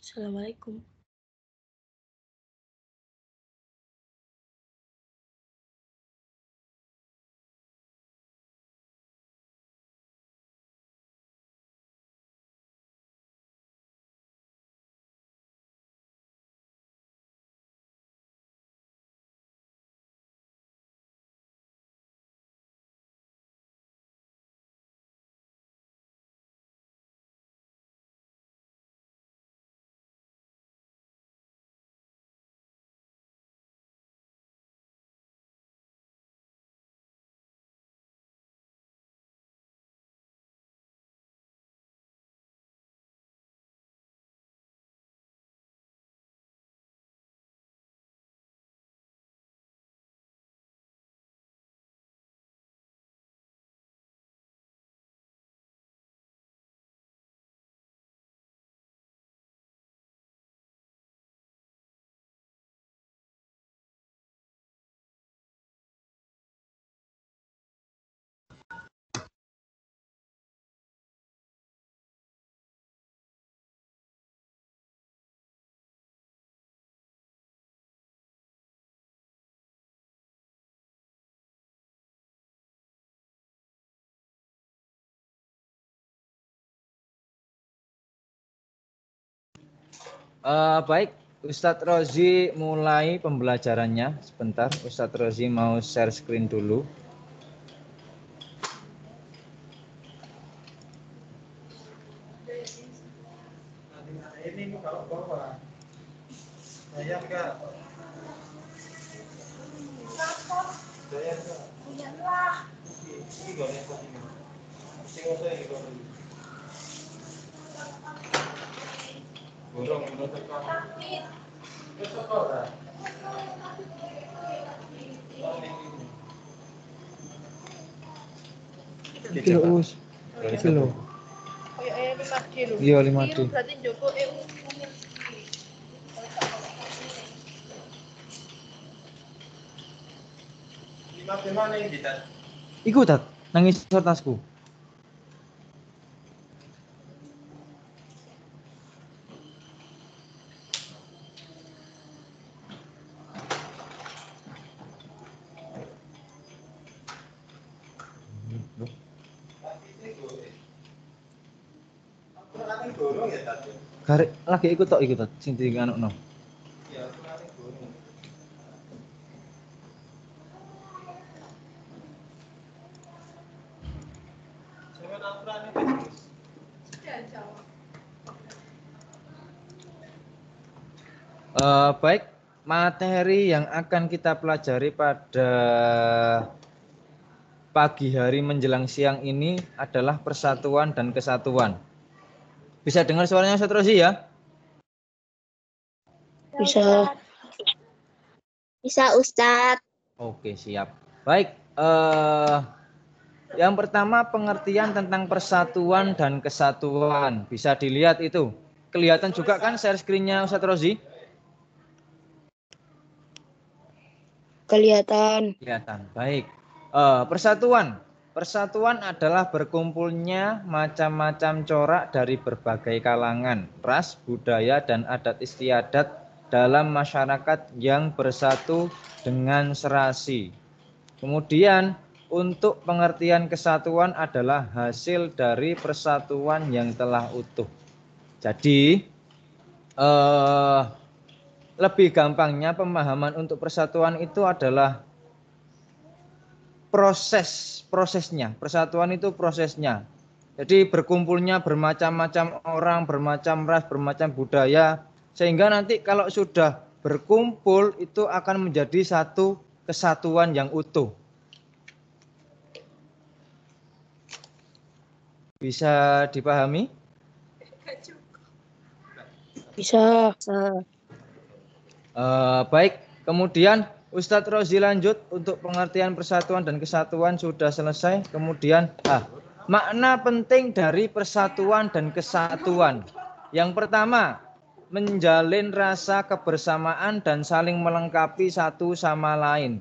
Assalamualaikum. Baik, Ustadz Rozi mulai pembelajarannya. Sebentar, Ustadz Rozi mau share screen dulu. Ini kalau bawa saya enggak. Saya enggak. Iyalah. Ini gak ada ini. Sing saya iki kok. Borong ngono tekan. Wis kok ora. Kilo us. Kilo. Kayak 5D lho. Iya 5D. Biru berarti Joko umur. Mana ini Tat? Iku Tat, nangis tasku. Garek lagi ikut tok ikut Tat, sing dianukno. Iya, aku gorong. Baik, materi yang akan kita pelajari pada pagi hari menjelang siang ini adalah persatuan dan kesatuan. Bisa dengar suaranya Ustadz Rozi ya? Bisa. Bisa Ustadz. Oke, siap. Baik, yang pertama pengertian tentang persatuan dan kesatuan. Bisa dilihat itu. Kelihatan juga kan share screen-nya Ustadz Rozi? Kelihatan. Kelihatan. Baik. Persatuan. Persatuan adalah berkumpulnya macam-macam corak dari berbagai kalangan, ras, budaya, dan adat istiadat dalam masyarakat yang bersatu dengan serasi. Kemudian untuk pengertian kesatuan adalah hasil dari persatuan yang telah utuh. Jadi lebih gampangnya pemahaman untuk persatuan itu adalah prosesnya. Persatuan itu prosesnya. Jadi berkumpulnya bermacam-macam orang, bermacam ras, bermacam budaya, sehingga nanti kalau sudah berkumpul itu akan menjadi satu kesatuan yang utuh. Bisa dipahami? Bisa. Baik, kemudian Ustadz Rozi lanjut untuk pengertian persatuan dan kesatuan sudah selesai. Kemudian makna penting dari persatuan dan kesatuan. Yang pertama, menjalin rasa kebersamaan dan saling melengkapi satu sama lain.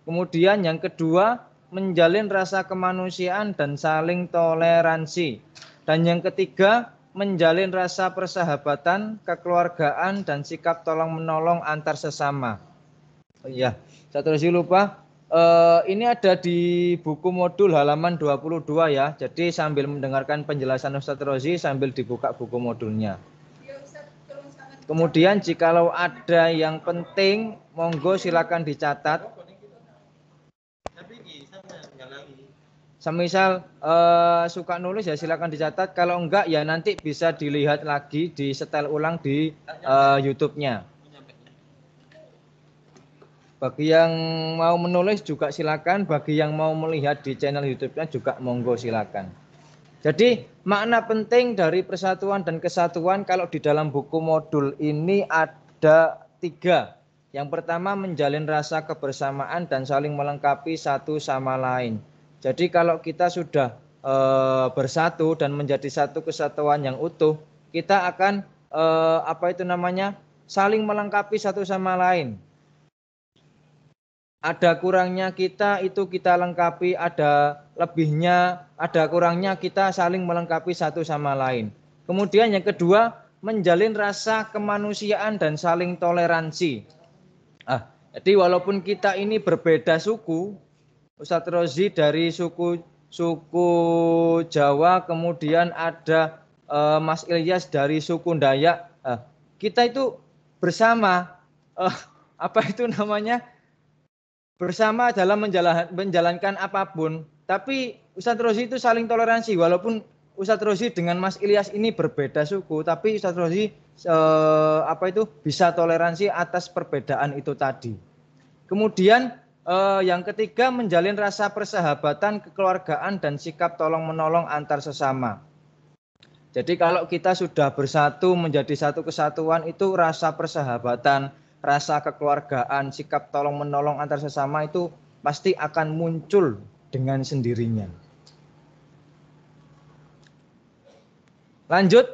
Kemudian yang kedua, menjalin rasa kemanusiaan dan saling toleransi. Dan yang ketiga, menjalin rasa persahabatan, kekeluargaan, dan sikap tolong-menolong antar sesama. Oh iya, saya terus lupa. Ini ada di buku modul halaman 22 ya. Jadi sambil mendengarkan penjelasan Ustadz Rozi sambil dibuka buku modulnya. Kemudian jikalau ada yang penting, monggo silakan dicatat. Semisal suka nulis ya silakan dicatat. Kalau enggak ya nanti bisa dilihat lagi di setel ulang di YouTube-nya. Bagi yang mau menulis juga silakan. Bagi yang mau melihat di channel YouTube-nya juga monggo silakan. Jadi makna penting dari persatuan dan kesatuan kalau di dalam buku modul ini ada 3. Yang pertama menjalin rasa kebersamaan dan saling melengkapi satu sama lain. Jadi kalau kita sudah bersatu dan menjadi satu kesatuan yang utuh, kita akan saling melengkapi satu sama lain. Ada kurangnya kita itu kita lengkapi, ada lebihnya, ada kurangnya kita saling melengkapi satu sama lain. Kemudian yang kedua, menjalin rasa kemanusiaan dan saling toleransi. Jadi walaupun kita ini berbeda suku, Ustadz Rozi dari suku Jawa, kemudian ada Mas Ilyas dari suku Dayak, kita itu bersama, bersama dalam menjalankan apapun. Tapi Ustadz Rozi itu saling toleransi, walaupun Ustadz Rozi dengan Mas Ilyas ini berbeda suku, tapi Ustadz Rozi bisa toleransi atas perbedaan itu tadi. Kemudian yang ketiga menjalin rasa persahabatan, kekeluargaan, dan sikap tolong-menolong antar sesama. Jadi kalau kita sudah bersatu menjadi satu kesatuan itu rasa persahabatan, rasa kekeluargaan, sikap tolong-menolong antar sesama itu pasti akan muncul dengan sendirinya. Lanjut,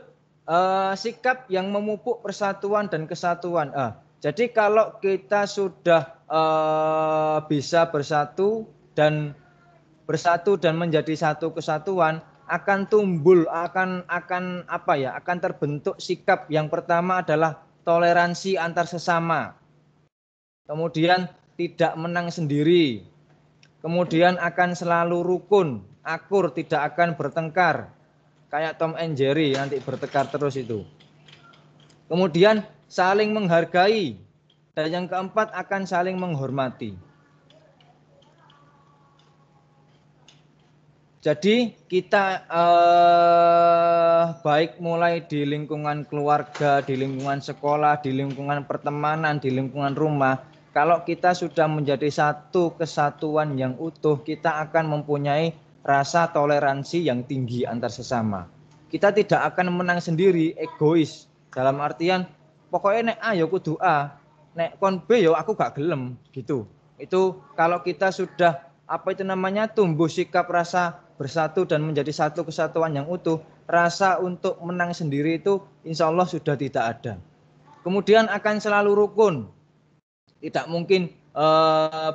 sikap yang memupuk persatuan dan kesatuan. Jadi kalau kita sudah bisa bersatu dan menjadi satu kesatuan, akan terbentuk sikap. Yang pertama adalah toleransi antar sesama. Kemudian tidak menang sendiri. Kemudian akan selalu rukun, akur, tidak akan bertengkar. Kayak Tom and Jerry nanti bertengkar terus itu. Kemudian saling menghargai. Dan yang keempat akan saling menghormati. Jadi kita baik mulai di lingkungan keluarga, di lingkungan sekolah, di lingkungan pertemanan, di lingkungan rumah. Kalau kita sudah menjadi satu kesatuan yang utuh, kita akan mempunyai rasa toleransi yang tinggi antar sesama. Kita tidak akan menang sendiri, egois. Dalam artian, pokoknya nek A ya kudu A, nek kon B ya aku gak gelem gitu. Itu kalau kita sudah tumbuh sikap rasa bersatu dan menjadi satu kesatuan yang utuh, rasa untuk menang sendiri itu insya Allah sudah tidak ada. Kemudian akan selalu rukun, tidak mungkin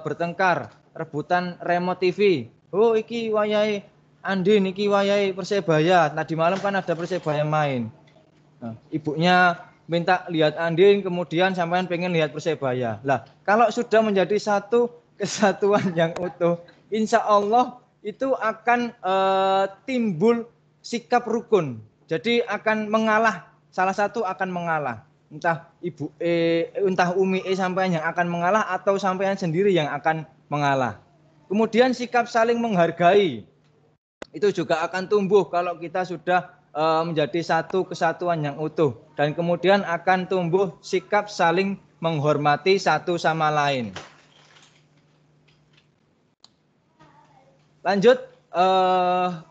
bertengkar, rebutan remote TV. Oh iki wayahe Andin, iki wayahe Persebaya. Tadi malam kan ada Persebaya main. Nah, ibunya minta lihat Andin, kemudian sampean pengen lihat Persebaya. Lah, kalau sudah menjadi satu kesatuan yang utuh, insya Allah itu akan timbul sikap rukun. Jadi akan mengalah, salah satu akan mengalah. Entah entah Umi sampean yang akan mengalah atau sampean sendiri yang akan mengalah. Kemudian sikap saling menghargai. Itu juga akan tumbuh kalau kita sudah menjadi satu kesatuan yang utuh. Dan kemudian akan tumbuh sikap saling menghormati satu sama lain. Lanjut,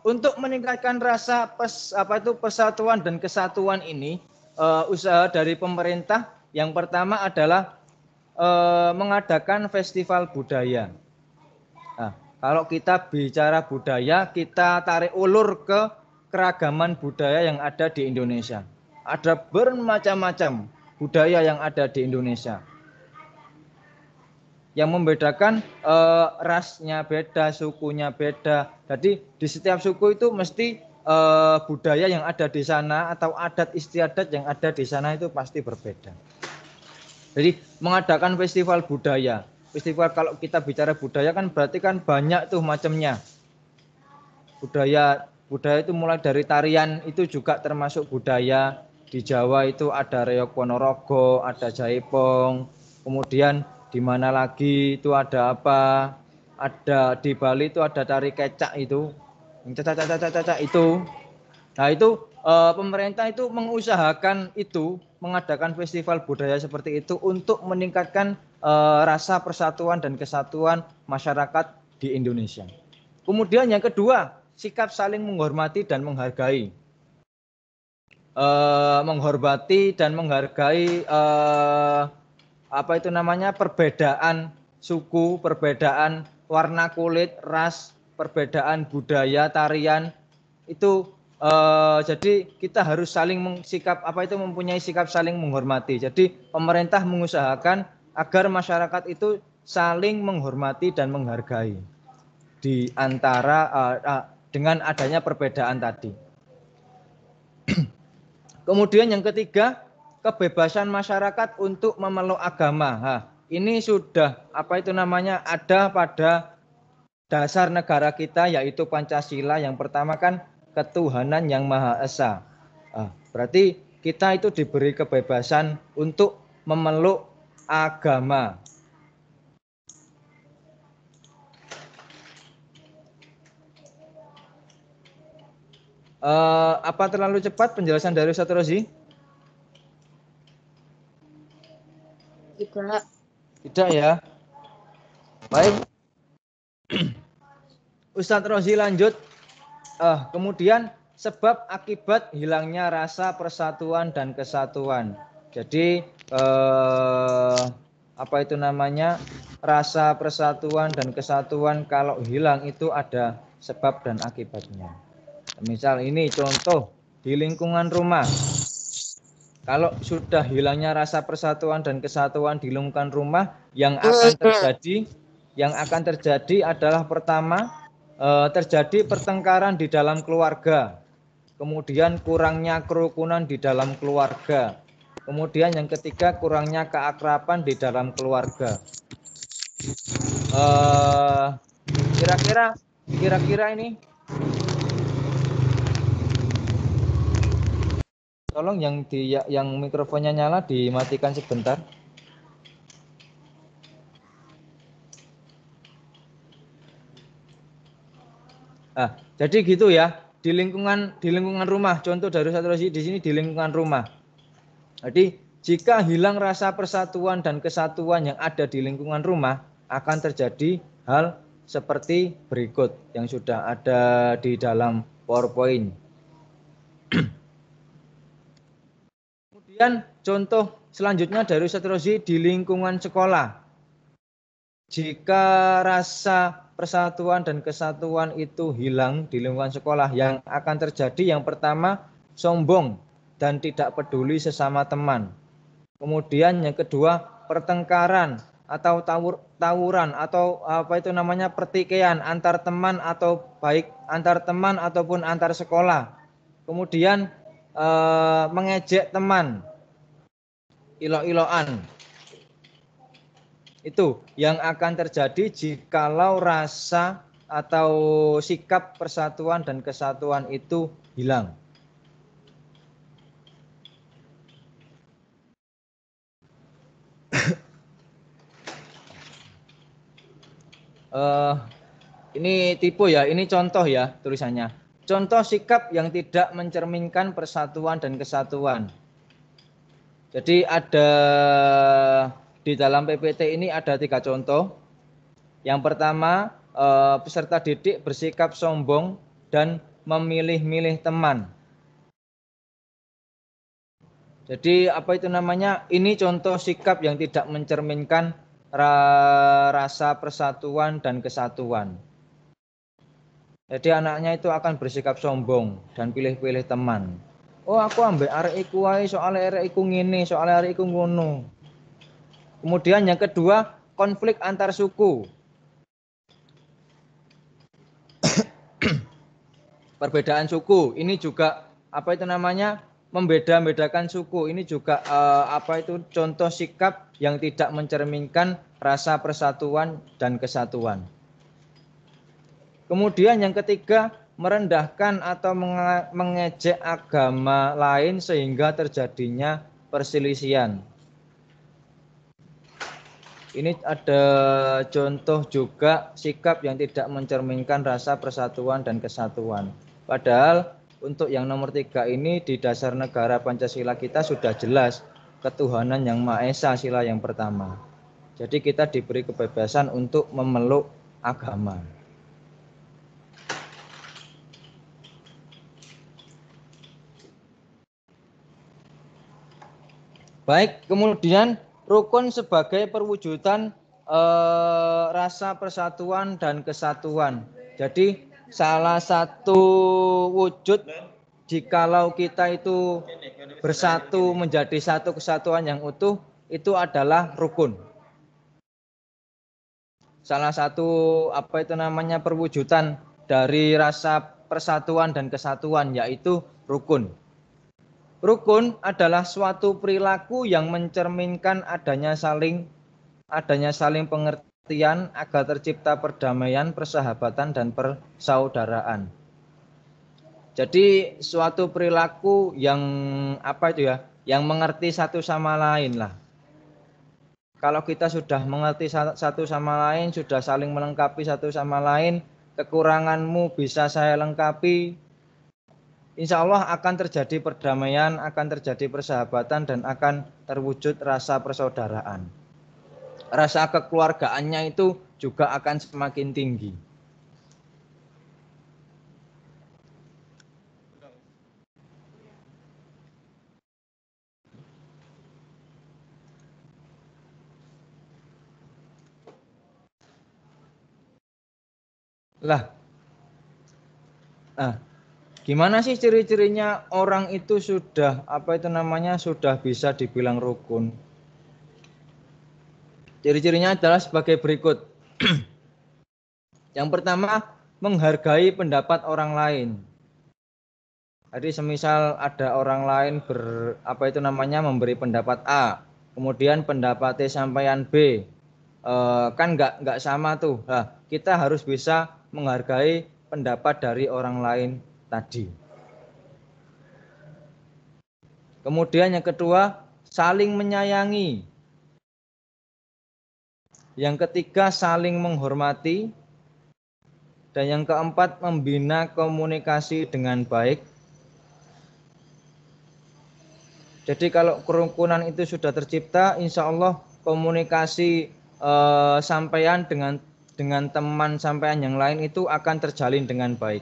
untuk meningkatkan rasa persatuan dan kesatuan ini, usaha dari pemerintah yang pertama adalah mengadakan festival budaya. Nah, kalau kita bicara budaya, kita tarik ulur ke keragaman budaya yang ada di Indonesia. Ada bermacam-macam budaya yang ada di Indonesia. Yang membedakan rasnya beda, sukunya beda. Jadi di setiap suku itu mesti budaya yang ada di sana atau adat istiadat yang ada di sana itu pasti berbeda. Jadi mengadakan festival budaya. Festival kalau kita bicara budaya kan berarti kan banyak tuh macamnya. Budaya itu mulai dari tarian itu juga termasuk budaya. Di Jawa itu ada reok Ponorogo, ada Jaipong. Kemudian di mana lagi itu ada apa? Ada di Bali itu ada tari kecak itu. Caca itu. Nah itu pemerintah itu mengusahakan itu mengadakan festival budaya seperti itu untuk meningkatkan rasa persatuan dan kesatuan masyarakat di Indonesia. Kemudian yang kedua, sikap saling menghormati dan menghargai. Menghormati dan menghargai apa itu namanya perbedaan suku, perbedaan warna kulit, ras, perbedaan budaya, tarian itu. Jadi kita harus saling mempunyai sikap saling menghormati. Jadi pemerintah mengusahakan agar masyarakat itu saling menghormati dan menghargai di antara dengan adanya perbedaan tadi. Kemudian yang ketiga, kebebasan masyarakat untuk memeluk agama. Ini sudah ada pada dasar negara kita yaitu Pancasila. Yang pertama kan ketuhanan yang Maha Esa. Berarti kita itu diberi kebebasan untuk memeluk agama. Apa terlalu cepat penjelasan dari Ustaz Rozi? Tidak ya. Baik. Ustaz Rozi lanjut. Kemudian sebab akibat hilangnya rasa persatuan dan kesatuan. Jadi rasa persatuan dan kesatuan kalau hilang itu ada sebab dan akibatnya. Misal ini contoh di lingkungan rumah. Kalau sudah hilangnya rasa persatuan dan kesatuan di lingkungan rumah, yang akan terjadi adalah pertama, terjadi pertengkaran di dalam keluarga. Kemudian kurangnya kerukunan di dalam keluarga. Kemudian yang ketiga, kurangnya keakraban di dalam keluarga. Kira-kira ini, tolong yang mikrofonnya nyala dimatikan sebentar. Jadi gitu ya, di lingkungan rumah. Contoh dari Ustaz Rozi di sini di lingkungan rumah. Jadi jika hilang rasa persatuan dan kesatuan yang ada di lingkungan rumah, akan terjadi hal seperti berikut yang sudah ada di dalam PowerPoint. Kemudian contoh selanjutnya dari Ustaz Rozi di lingkungan sekolah. Jika rasa persatuan dan kesatuan itu hilang di lingkungan sekolah, yang akan terjadi yang pertama sombong dan tidak peduli sesama teman. Kemudian yang kedua pertengkaran atau tawuran atau pertikaian antar teman atau baik antar teman ataupun antar sekolah. Kemudian mengejek teman, ilo-iloan. Itu yang akan terjadi jikalau rasa atau sikap persatuan dan kesatuan itu hilang. Ini tipe ya, ini contoh ya tulisannya. Contoh sikap yang tidak mencerminkan persatuan dan kesatuan. Jadi ada di dalam PPT ini ada 3 contoh. Yang pertama, peserta didik bersikap sombong dan memilih-milih teman. Jadi ini contoh sikap yang tidak mencerminkan rasa persatuan dan kesatuan. Jadi anaknya itu akan bersikap sombong dan pilih-pilih teman. Oh, aku ambek arek iku wae soalnya arek iku ngene, soalnya arek iku ngono. Kemudian yang kedua, konflik antar suku. perbedaan suku. Ini juga apa itu namanya? Membeda-bedakan suku. Ini juga apa itu contoh sikap yang tidak mencerminkan rasa persatuan dan kesatuan. Kemudian yang ketiga, merendahkan atau mengejek agama lain sehingga terjadinya perselisihan. Ini ada contoh juga sikap yang tidak mencerminkan rasa persatuan dan kesatuan. Padahal untuk yang nomor 3 ini di dasar negara Pancasila kita sudah jelas ketuhanan yang Maha Esa, sila yang pertama. Jadi kita diberi kebebasan untuk memeluk agama. Baik, kemudian rukun sebagai perwujudan rasa persatuan dan kesatuan. Jadi salah satu wujud jikalau kita itu bersatu menjadi satu kesatuan yang utuh, itu adalah rukun. Salah satu apa itu namanya perwujudan dari rasa persatuan dan kesatuan yaitu rukun. Rukun adalah suatu perilaku yang mencerminkan adanya saling pengertian agar tercipta perdamaian, persahabatan dan persaudaraan. Jadi suatu perilaku yang apa itu ya, yang mengerti satu sama lain lah. Kalau kita sudah mengerti satu sama lain, sudah saling melengkapi satu sama lain, kekuranganmu bisa saya lengkapi, insya Allah akan terjadi perdamaian, akan terjadi persahabatan, dan akan terwujud rasa persaudaraan. Rasa kekeluargaannya itu juga akan semakin tinggi. Nah, gimana sih ciri-cirinya orang itu sudah apa itu namanya sudah bisa dibilang rukun? Ciri-cirinya adalah sebagai berikut. Yang pertama, menghargai pendapat orang lain. Jadi semisal ada orang lain memberi pendapat A, kemudian pendapat sampean B, kan nggak sama tuh. Nah, kita harus bisa menghargai pendapat dari orang lain tadi. Kemudian yang kedua, saling menyayangi. Yang ketiga, saling menghormati. Dan yang keempat, membina komunikasi dengan baik. Jadi kalau kerukunan itu sudah tercipta, insya Allah komunikasi sampean dengan teman sampean yang lain itu akan terjalin dengan baik.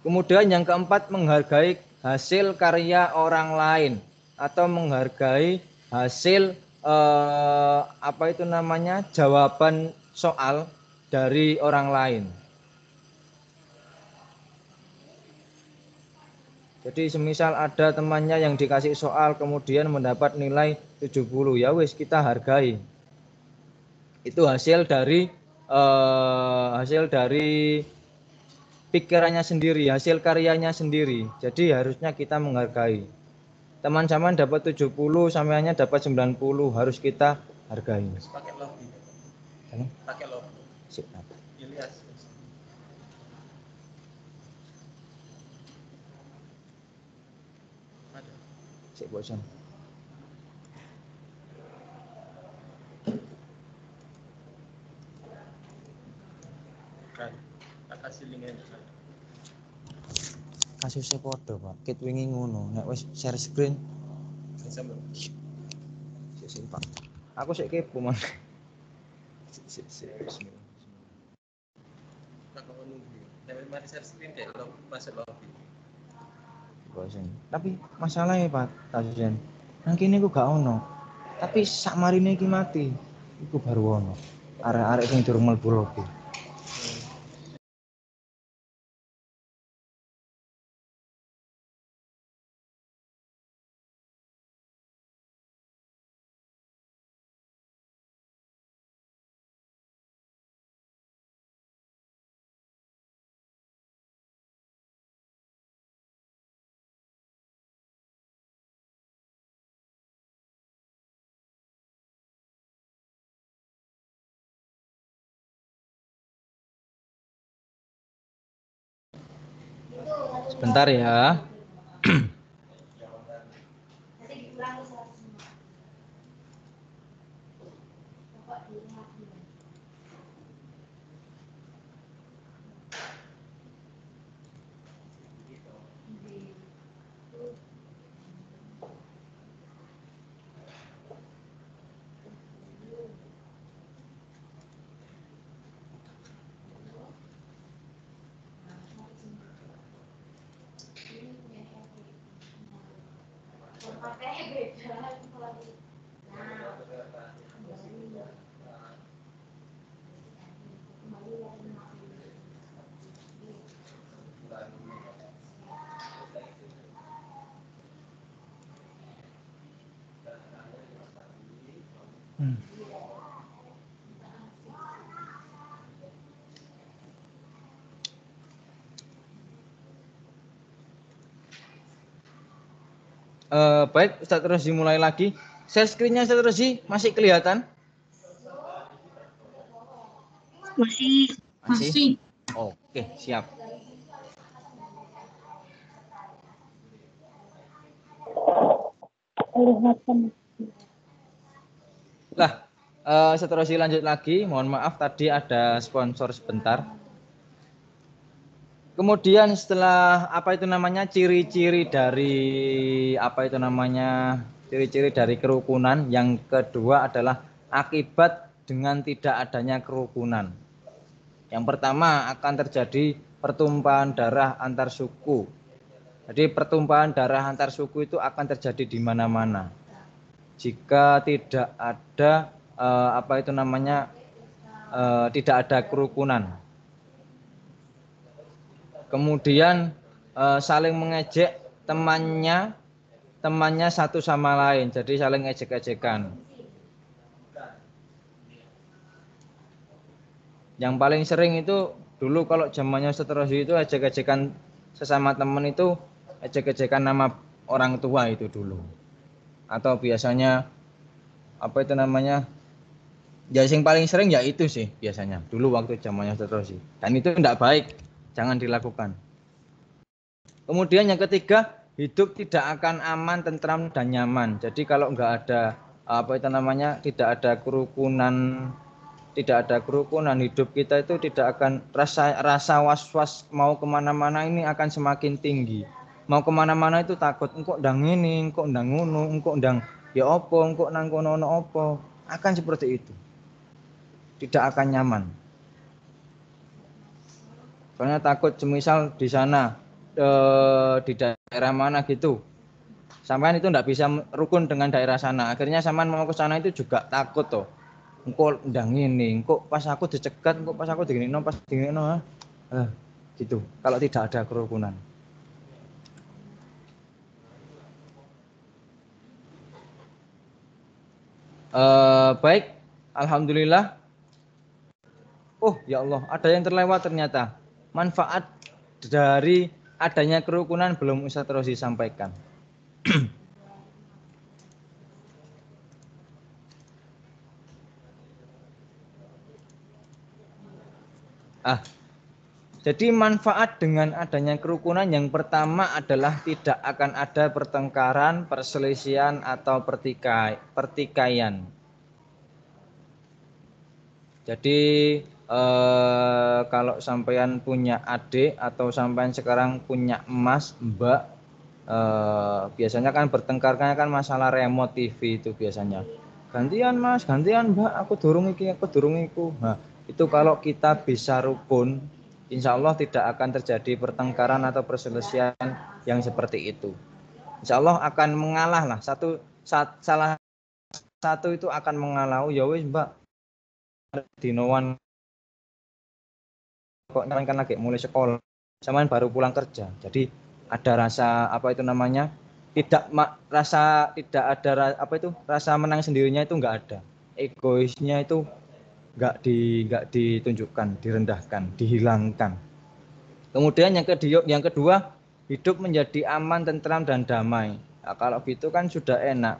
Kemudian yang keempat, menghargai hasil karya orang lain atau menghargai hasil jawaban soal dari orang lain. Jadi semisal ada temannya yang dikasih soal kemudian mendapat nilai 70, ya wis kita hargai. Itu hasil dari pikirannya sendiri, hasil karyanya sendiri. Jadi harusnya kita menghargai. Teman-teman dapat 70, sampeannya dapat 90, harus kita hargai. Pakai lobby. Pakai lobby. Siap. Ilyas. Ada. Sik bosan. Kan. Tak kasih linknya. Kasusnya podo, Pak. Kit wingi ngono, nek wis share screen. Sama. Sik Pak. Aku sik kepo man. Sik bismillah. Tak mau nunggu. Tapi mari share screen deh, lo masuk lobby. Bosen. Tapi masalahnya Pak Tasusen, nang kene ku gak ono. Tapi sak marine iki mati. Iku baru ono. Arek-arek sing durung mlebu lobby. Sebentar ya. Baik, Ustadz Rozi mulai lagi. Share screen-nya Ustadz Rozi masih kelihatan? Masih. Masih. Oke, siap. Lah, Ustadz Rozi lanjut lagi. Mohon maaf tadi ada sponsor sebentar. Kemudian setelah apa itu namanya ciri-ciri dari apa itu namanya ciri-ciri dari kerukunan, yang kedua adalah akibat dengan tidak adanya kerukunan. Yang pertama akan terjadi pertumpahan darah antar suku. Jadi pertumpahan darah antar suku itu akan terjadi di mana-mana. Jika tidak ada apa itu namanya tidak ada kerukunan. Kemudian saling mengejek temannya satu sama lain, jadi saling ejek-ejekan. Yang paling sering itu dulu kalau zamannya Ustadz Rozi itu ejek-ejekan sesama teman itu ejek-ejekan nama orang tua itu dulu. Atau biasanya apa itu namanya? Ya yang paling sering ya itu sih biasanya dulu waktu zamannya Ustadz Rozi. Dan itu tidak baik, jangan dilakukan. Kemudian yang ketiga, hidup tidak akan aman, tentram dan nyaman. Jadi kalau nggak ada apa itu namanya, tidak ada kerukunan, hidup kita itu tidak akan rasa was-was mau kemana-mana ini akan semakin tinggi. Mau kemana-mana itu takut, engkau ndang ini, engkau ndang ngono, engkau ndang ya opo, engkau nang kono opo, akan seperti itu. Tidak akan nyaman. Soalnya takut semisal di sana di daerah mana gitu, sampean itu enggak bisa rukun dengan daerah sana. Akhirnya sampean mau ke sana itu juga takut toh. Engko ndang ini, engko pas aku dicegat, engko pas aku digini-no, gitu. Kalau tidak ada kerukunan. Baik, alhamdulillah. Oh ya Allah, ada yang terlewat ternyata. Manfaat dari adanya kerukunan belum Ustadz Rozi sampaikan. Jadi manfaat dengan adanya kerukunan yang pertama adalah tidak akan ada pertengkaran, perselisihan atau pertikaian. Jadi kalau sampean punya adik atau sampean sekarang punya emas, mbak, biasanya kan bertengkarnya kan masalah remote TV itu biasanya. Gantian mas, gantian mbak, aku durung iki, aku durung iku. Nah, itu kalau kita bisa rukun, insya Allah tidak akan terjadi pertengkaran atau perselisihan yang seperti itu. Insya Allah akan mengalah lah. Salah satu itu akan mengalah. Oh, ya wis mbak, dinowan kok kan lagi mulai sekolah, sampean baru pulang kerja. Jadi ada rasa apa itu namanya? Tidak ada apa itu rasa menang sendirinya itu enggak ada. Egoisnya itu enggak ditunjukkan, direndahkan, dihilangkan. Kemudian yang kedua, hidup menjadi aman, tentram dan damai. Nah, kalau gitu kan sudah enak.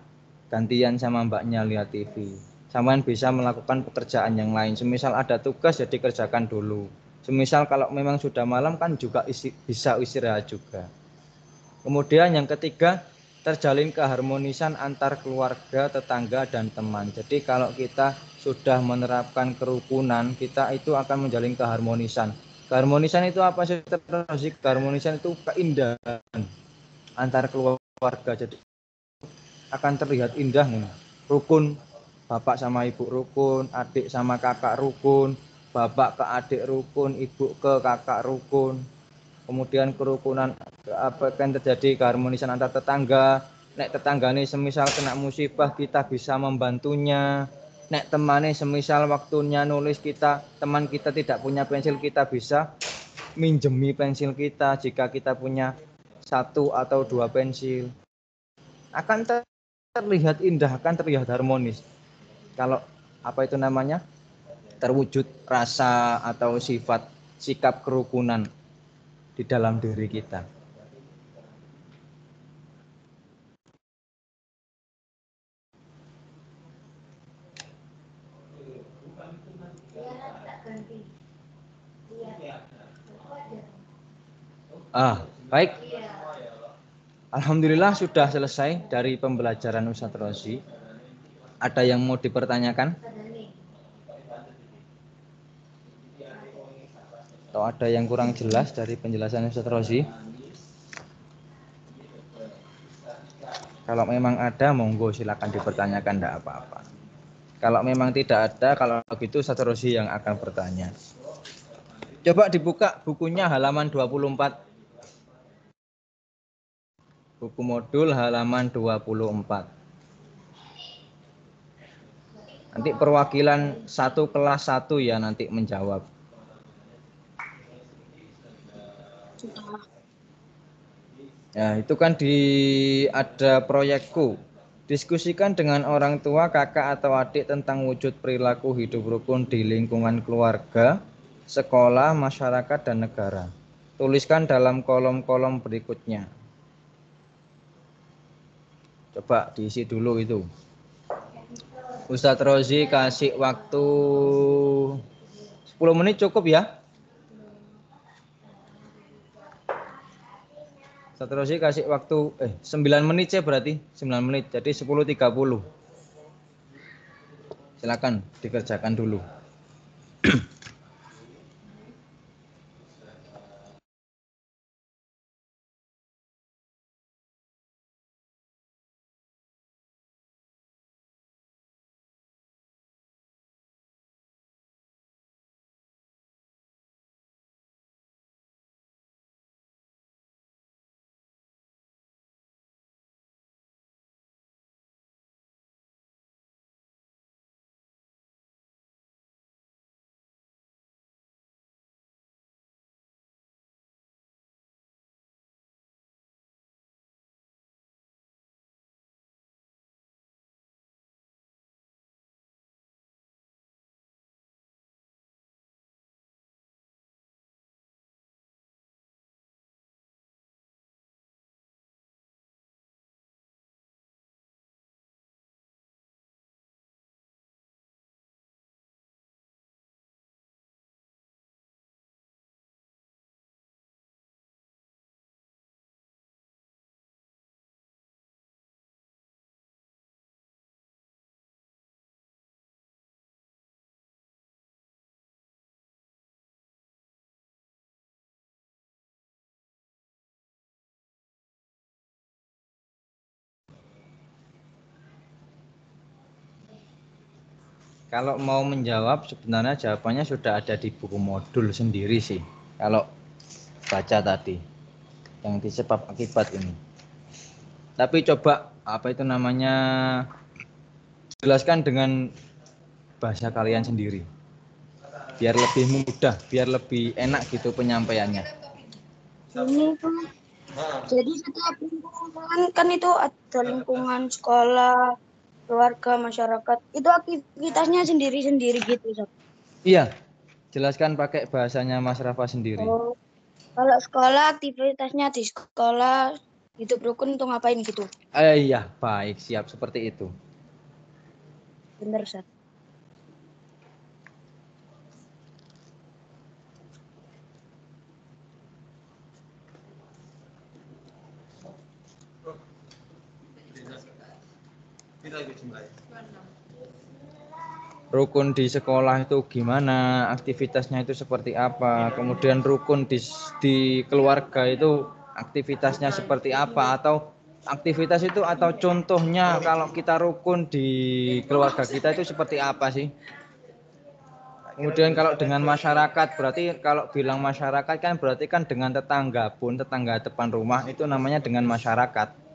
Gantian sama mbaknya lihat TV. Sampean bisa melakukan pekerjaan yang lain. Semisal ada tugas ya dikerjakan dulu. Semisal kalau memang sudah malam kan juga bisa istirahat juga. Kemudian yang ketiga, terjalin keharmonisan antar keluarga, tetangga, dan teman. Jadi kalau kita sudah menerapkan kerukunan, kita itu akan menjalin keharmonisan. Keharmonisan itu apa sih? Keharmonisan itu keindahan antar keluarga. Jadi akan terlihat indah nih. Rukun, bapak sama ibu rukun, adik sama kakak rukun, bapak ke adik rukun, ibu ke kakak rukun. Kemudian kerukunan apa kan terjadi keharmonisan antar tetangga. Nek tetanggane semisal kena musibah kita bisa membantunya. Nek temane semisal waktunya nulis kita, teman kita tidak punya pensil, kita bisa minjemi pensil kita jika kita punya 1 atau 2 pensil. Akan terlihat indah, akan terlihat harmonis. Kalau apa itu namanya? Terwujud rasa atau sifat sikap kerukunan di dalam diri kita. Baik. Alhamdulillah sudah selesai dari pembelajaran Ustadz Rozi. Ada yang mau dipertanyakan? Atau ada yang kurang jelas dari penjelasan Ustadz Rozi? Kalau memang ada, monggo silakan dipertanyakan, tidak apa-apa. Kalau memang tidak ada, kalau begitu Ustadz Rozi yang akan bertanya. Coba dibuka bukunya halaman 24. Buku modul halaman 24. Nanti perwakilan satu kelas 1 ya nanti menjawab. Ya, itu kan ada proyekku. Diskusikan dengan orang tua, kakak atau adik tentang wujud perilaku hidup rukun di lingkungan keluarga, sekolah, masyarakat, dan negara. Tuliskan dalam kolom-kolom berikutnya. Coba diisi dulu itu. Ustadz Rozi kasih waktu 10 menit cukup ya? Ustadz Rozi kasih waktu 9 menit ya berarti 9 menit jadi 10.30. Silakan dikerjakan dulu. Kalau mau menjawab sebenarnya jawabannya sudah ada di buku modul sendiri sih. Kalau baca tadi yang disebab akibat ini. Tapi coba apa itu namanya jelaskan dengan bahasa kalian sendiri. Biar lebih mudah, biar lebih enak gitu penyampaiannya. Ini tuh, jadi setiap lingkungan kan itu ada lingkungan sekolah, keluarga, masyarakat. Itu aktivitasnya sendiri-sendiri gitu, Sob. Iya, jelaskan pakai bahasanya Mas Rafa sendiri. Oh, kalau sekolah aktivitasnya di sekolah hidup rukun untuk ngapain gitu? Iya, baik, siap seperti itu. Bener, Sob. Rukun di sekolah itu gimana, aktivitasnya itu seperti apa, kemudian rukun di keluarga itu aktivitasnya seperti apa, atau aktivitas itu atau contohnya kalau kita rukun di keluarga kita itu seperti apa sih. Kemudian kalau dengan masyarakat, berarti kalau bilang masyarakat kan berarti kan dengan tetangga pun, tetangga depan rumah itu namanya dengan masyarakat.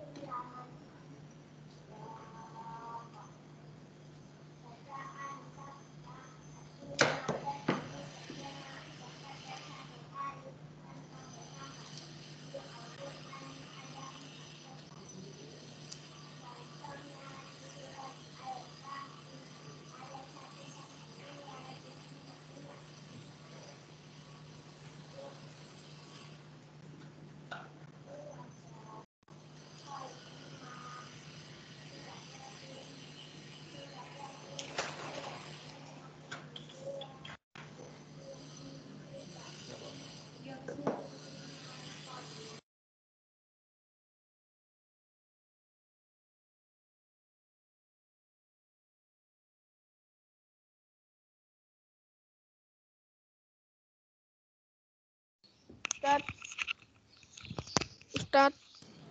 Ustadz,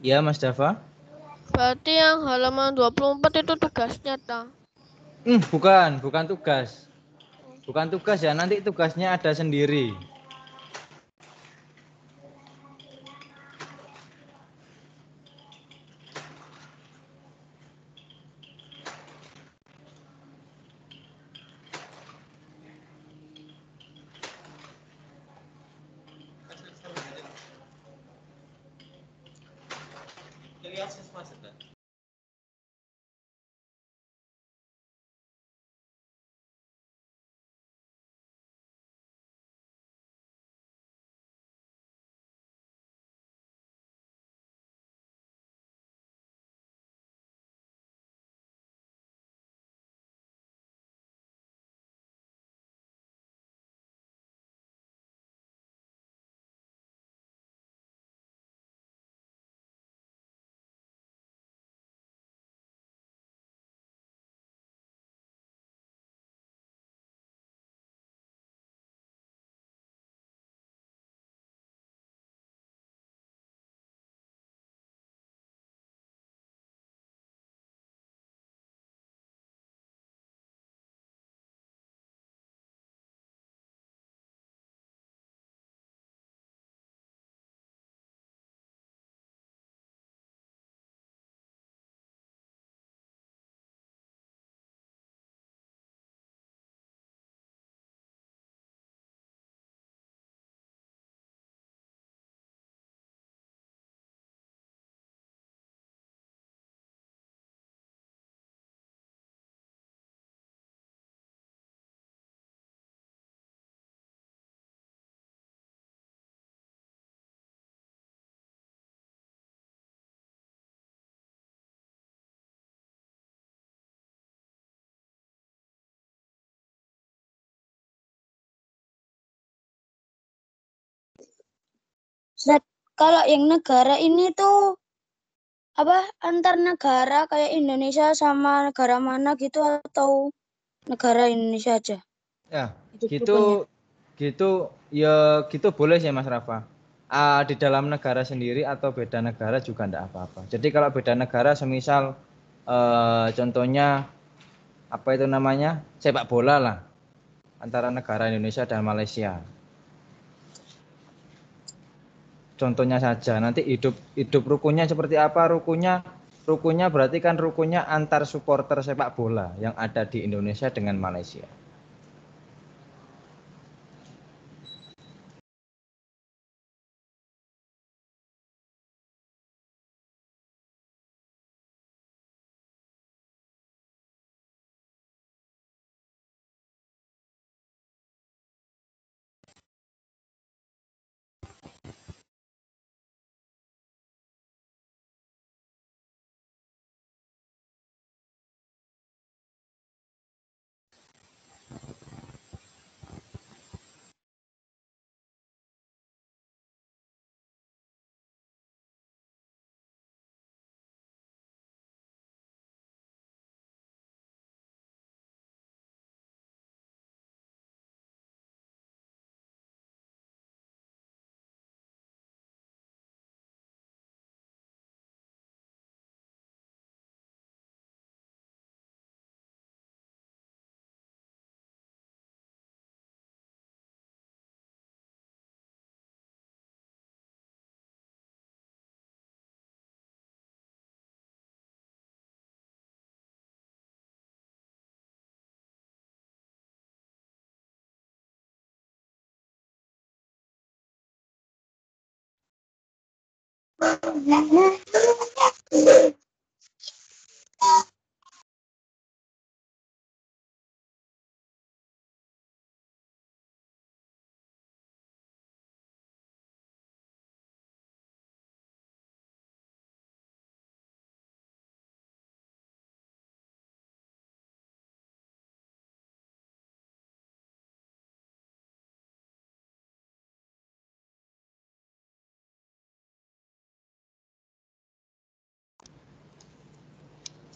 Ya Mas Dava? berarti yang halaman 24 itu tugasnya, ta? Bukan tugas. Bukan tugas ya, nanti tugasnya ada sendiri. Ustaz, kalau yang negara ini tuh apa antar negara kayak Indonesia sama negara mana gitu atau negara Indonesia aja? Ya, Itu rukunnya. gitu ya gitu boleh sih Mas Rafa. Di dalam negara sendiri atau beda negara juga enggak apa-apa. Jadi kalau beda negara semisal contohnya apa itu namanya? Sepak bola lah antara negara Indonesia dan Malaysia. Contohnya saja, nanti hidup rukunnya seperti apa? Rukunnya berarti kan rukunnya antar supporter sepak bola yang ada di Indonesia dengan Malaysia.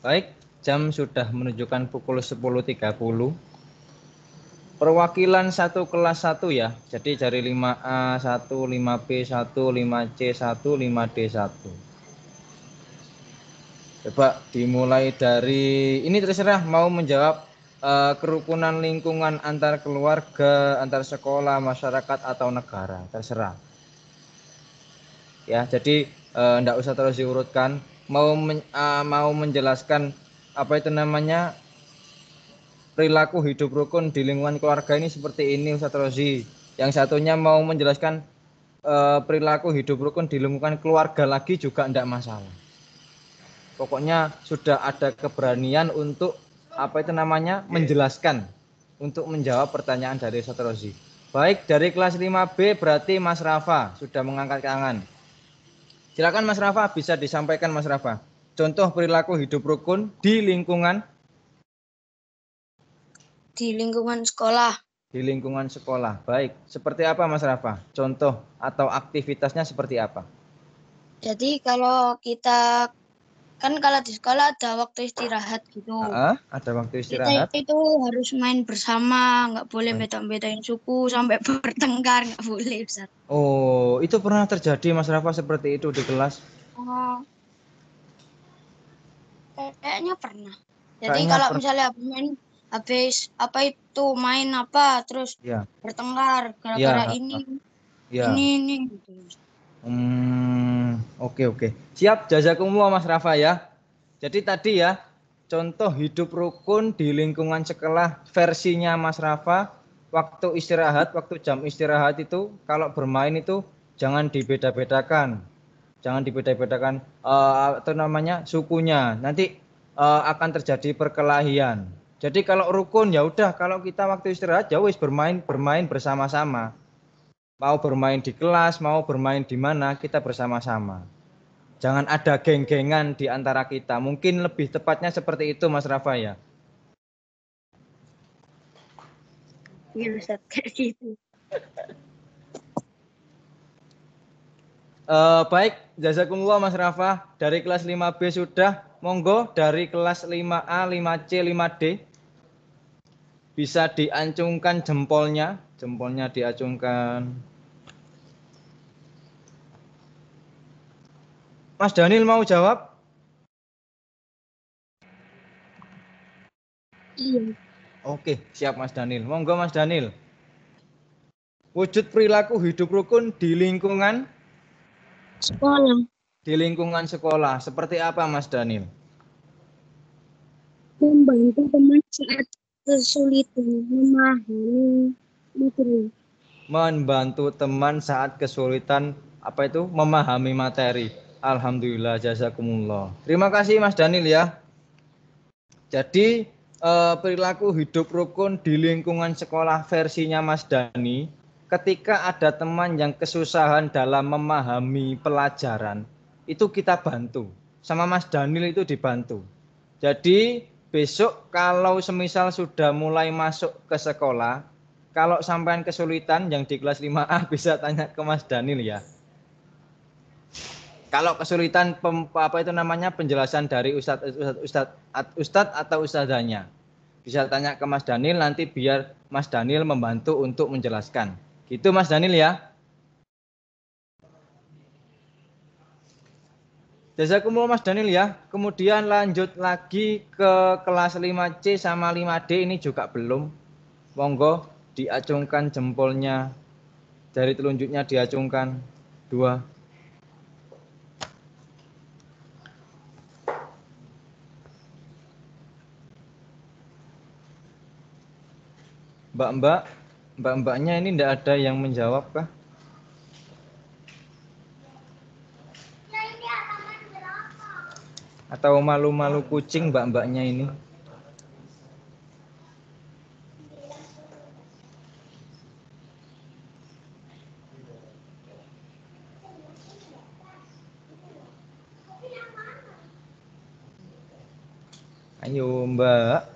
Baik, jam sudah menunjukkan pukul 10.30. Perwakilan satu kelas 1 ya. Jadi dari 5A 1, 5B 1, 5C 1, 5D 1. Coba dimulai dari ini, terserah mau menjawab kerukunan lingkungan antar keluarga, antar sekolah, masyarakat atau negara, terserah. Ya, jadi enggak usah terus diurutkan. Mau menjelaskan apa itu namanya perilaku hidup rukun di lingkungan keluarga ini seperti ini Ustaz Rozi. Yang satunya mau menjelaskan perilaku hidup rukun di lingkungan keluarga lagi juga enggak masalah. Pokoknya sudah ada keberanian untuk apa itu namanya menjelaskan, untuk menjawab pertanyaan dari Ustaz Rozi. Baik, dari kelas 5B berarti Mas Rafa sudah mengangkat tangan. Silakan Mas Rafa, bisa disampaikan Mas Rafa. Contoh perilaku hidup rukun di lingkungan sekolah. Di lingkungan sekolah. Baik, seperti apa Mas Rafa? Contoh atau aktivitasnya seperti apa? Jadi kalau kita kalau di sekolah ada waktu istirahat gitu. Ada waktu istirahat. Kita itu harus main bersama, nggak boleh beda-bedain suku sampai bertengkar, nggak boleh Ustaz. Oh, itu pernah terjadi Mas Rafa seperti itu di kelas? Oh, kayaknya pernah. Jadi kalau misalnya habis apa itu main apa terus bertengkar gara-gara ini gitu. Oke. Siap, jazakumullah Mas Rafa ya. Jadi tadi ya, contoh hidup rukun di lingkungan sekolah versinya Mas Rafa, waktu istirahat, waktu jam istirahat itu kalau bermain itu jangan dibeda-bedakan. Jangan dibeda-bedakan atau namanya sukunya. Nanti akan terjadi perkelahian. Jadi kalau rukun ya udah, kalau kita waktu istirahat ya wis bermain bersama-sama. Mau bermain di kelas, mau bermain di mana, kita bersama-sama. Jangan ada geng-gengan di antara kita. Mungkin lebih tepatnya seperti itu Mas Rafa ya. Iya Ustaz, kayak gitu. Baik, jazakumullah Mas Rafa. Dari kelas 5B sudah. Monggo dari kelas 5A, 5C, 5D. Bisa diacungkan jempolnya. Jempolnya diacungkan. Mas Daniel mau jawab? Iya. Oke, siap Mas Daniel. Monggo Mas Daniel. Wujud perilaku hidup rukun di lingkungan Sekolah. Di lingkungan sekolah. Seperti apa Mas Daniel? Membantu teman saat kesulitan, memahami materi. Membantu teman saat kesulitan memahami materi. Alhamdulillah, jazakumullah. Terima kasih Mas Daniel ya. Jadi perilaku hidup rukun di lingkungan sekolah versinya Mas Dani, ketika ada teman yang kesusahan dalam memahami pelajaran, itu kita bantu. Sama Mas Daniel itu dibantu. Jadi besok kalau semisal sudah mulai masuk ke sekolah, kalau sampean kesulitan yang di kelas 5A bisa tanya ke Mas Daniel ya. Kalau kesulitan penjelasan dari Ustadz atau Ustadzanya, bisa tanya ke Mas Daniel, nanti biar Mas Daniel membantu untuk menjelaskan. Gitu Mas Daniel ya. Jazakumullah Mas Daniel ya. Kemudian lanjut lagi ke kelas 5C sama 5D, ini juga belum. Monggo diacungkan jempolnya, jari telunjuknya diacungkan 2. Mbak-mbaknya ini tidak ada yang menjawab kah? Atau malu-malu kucing mbak-mbaknya ini? Ayo mbak.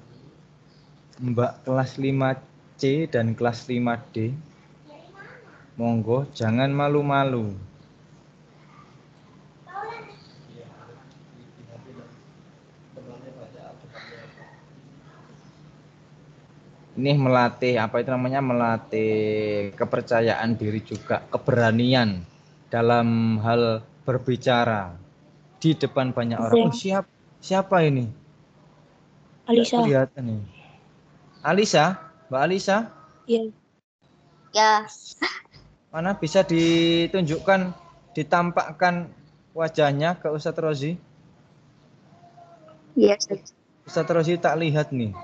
Mbak kelas 5C dan kelas 5D. Monggo jangan malu-malu. Ini melatih apa itu namanya, melatih kepercayaan diri juga, keberanian dalam hal berbicara di depan banyak orang. Oh, siapa ini? Alisa. Nggak kelihatan nih. Alisa, Mbak Alisa? Iya. Ya. Mana bisa ditunjukkan, ditampakkan wajahnya ke Ustadz Rozi? Iya. Ustadz Rozi tak lihat nih.